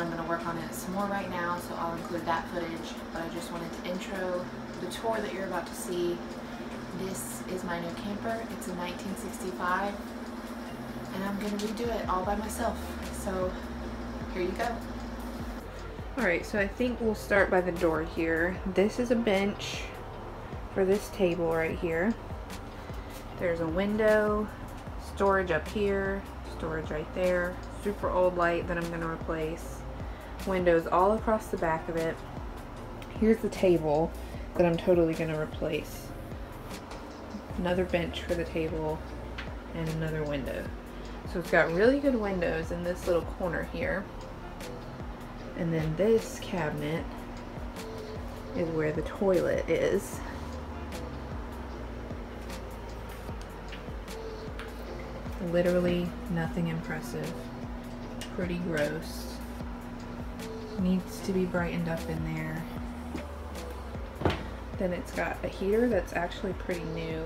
I'm going to work on it some more right now, so I'll include that footage. But I just wanted to intro the tour that you're about to see. This is my new camper. It's a 1965, and I'm going to redo it all by myself. So here you go. Alright, so I think we'll start by the door here. This is a bench for this table right here. There's a window, storage up here, storage right there, super old light that I'm going to replace, windows all across the back of it. Here's the table that I'm totally going to replace. Another bench for the table and another window. So it's got really good windows in this little corner here. And then this cabinet is where the toilet is. Literally nothing impressive. Pretty gross. Needs to be brightened up in there. Then it's got a heater that's actually pretty new.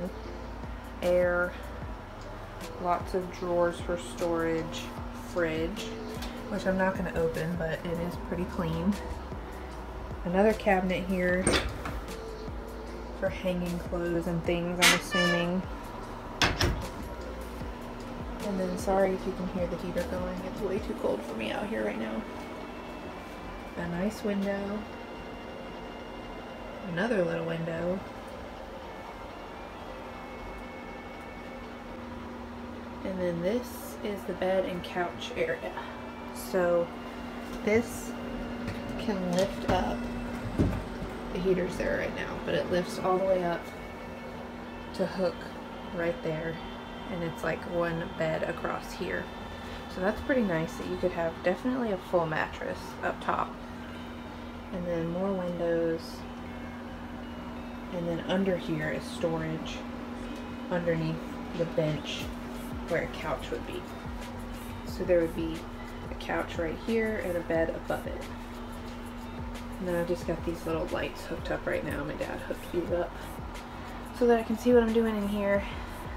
Air. Lots of drawers for storage. Fridge, which I'm not going to open, but it is pretty clean. Another cabinet here for hanging clothes and things, I'm assuming. And then, sorry if you can hear the heater going, it's way too cold for me out here right now. A nice window. Another little window. And then this is the bed and couch area. So this can lift up. The heater's there right now, but it lifts all the way up to hook right there. And it's like one bed across here. So that's pretty nice that you could have definitely a full mattress up top. And then more windows. And then under here is storage underneath the bench where a couch would be. So there would be a couch right here and a bed above it. And then I've just got these little lights hooked up right now. My dad hooked these up so that I can see what I'm doing in here.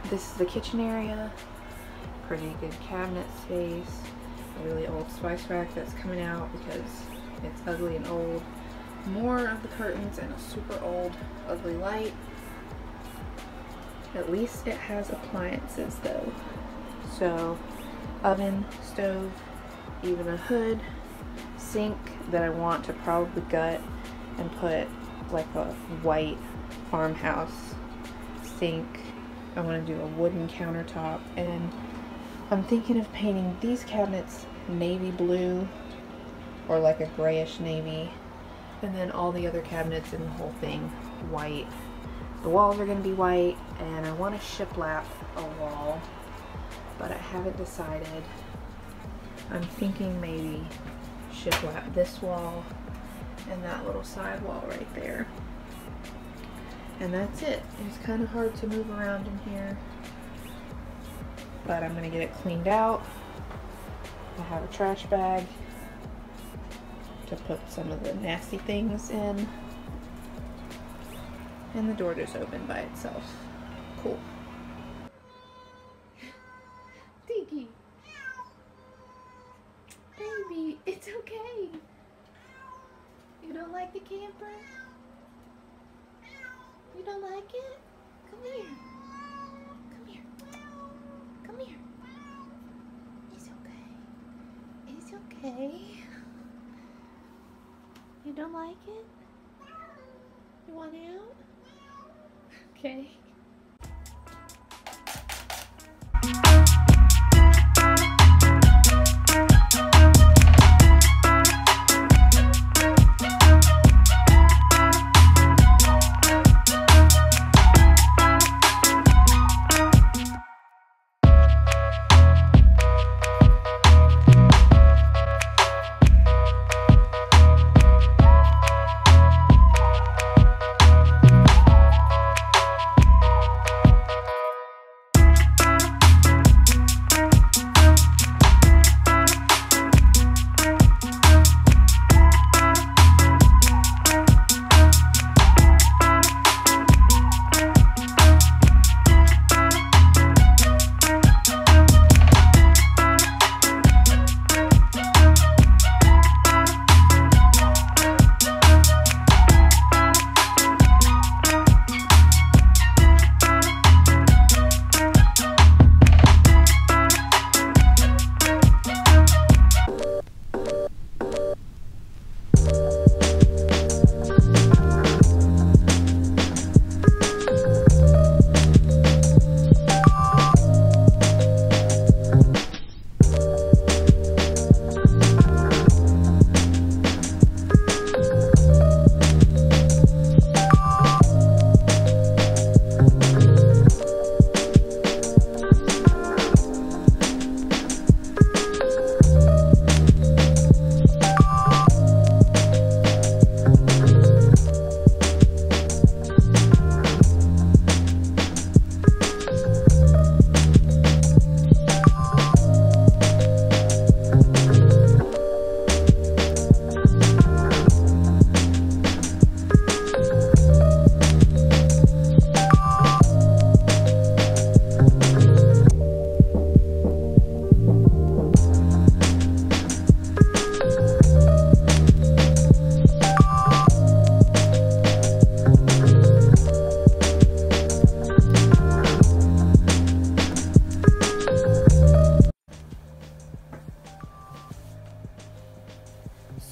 This is the kitchen area. Pretty good cabinet space. A really old spice rack that's coming out because it's ugly and old. More of the curtains and a super old ugly light. At least it has appliances though. So oven, stove, even a hood, sink that I want to probably gut and put like a white farmhouse sink. I want to do a wooden countertop, and I'm thinking of painting these cabinets navy blue or like a grayish navy, and then all the other cabinets in the whole thing white. The walls are going to be white, and I want to shiplap a wall, but I haven't decided. I'm thinking maybe shiplap this wall and that little side wall right there. And that's it. It's kind of hard to move around in here, but I'm going to get it cleaned out. I have a trash bag to put some of the nasty things in. And the door just opened by itself. Cool. Diggy. Baby, it's okay. You don't like the camper? You don't like it? Come here. Come here. Come here. It's okay. It's okay. You don't like it? You want out? Okay.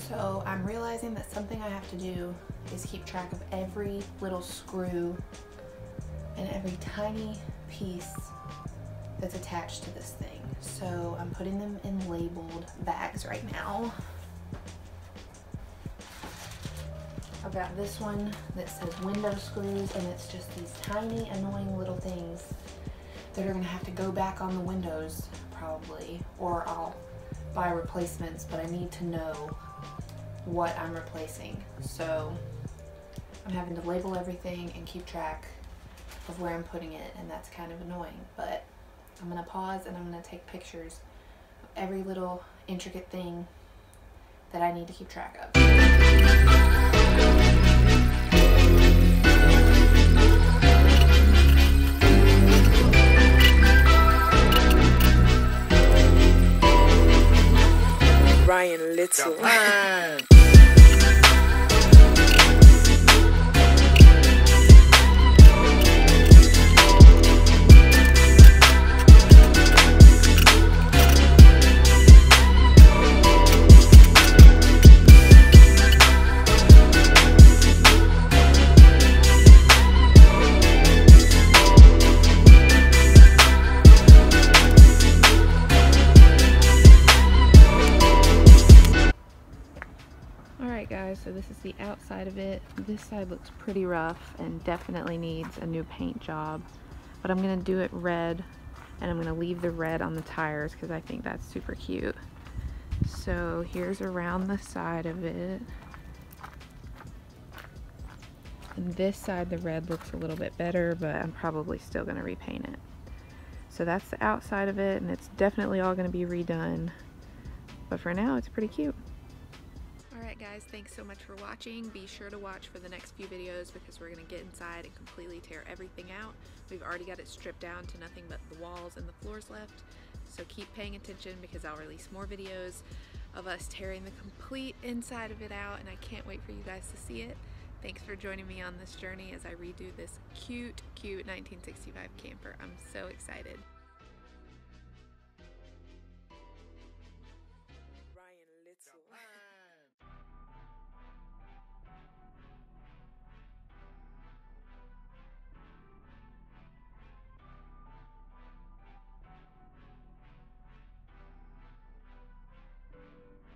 So I'm realizing that something I have to do is keep track of every little screw and every tiny piece that's attached to this thing. So I'm putting them in labeled bags right now. I've got this one that says window screws, and it's just these tiny annoying little things that are gonna have to go back on the windows probably, or I'll buy replacements, but I need to know what I'm replacing. So I'm having to label everything and keep track of where I'm putting it, and that's kind of annoying, but I'm gonna pause and I'm gonna take pictures of every little intricate thing that I need to keep track of. Ryan Little. Alright guys, so this is the outside of it. This side looks pretty rough and definitely needs a new paint job. But I'm going to do it red, and I'm going to leave the red on the tires because I think that's super cute. So here's around the side of it. And this side the red looks a little bit better, but I'm probably still going to repaint it. So that's the outside of it, and it's definitely all going to be redone. But for now, it's pretty cute. Alright guys, thanks so much for watching. Be sure to watch for the next few videos because we're going to get inside and completely tear everything out. We've already got it stripped down to nothing but the walls and the floors left. So keep paying attention because I'll release more videos of us tearing the complete inside of it out, and I can't wait for you guys to see it. Thanks for joining me on this journey as I redo this cute 1965 camper. I'm so excited.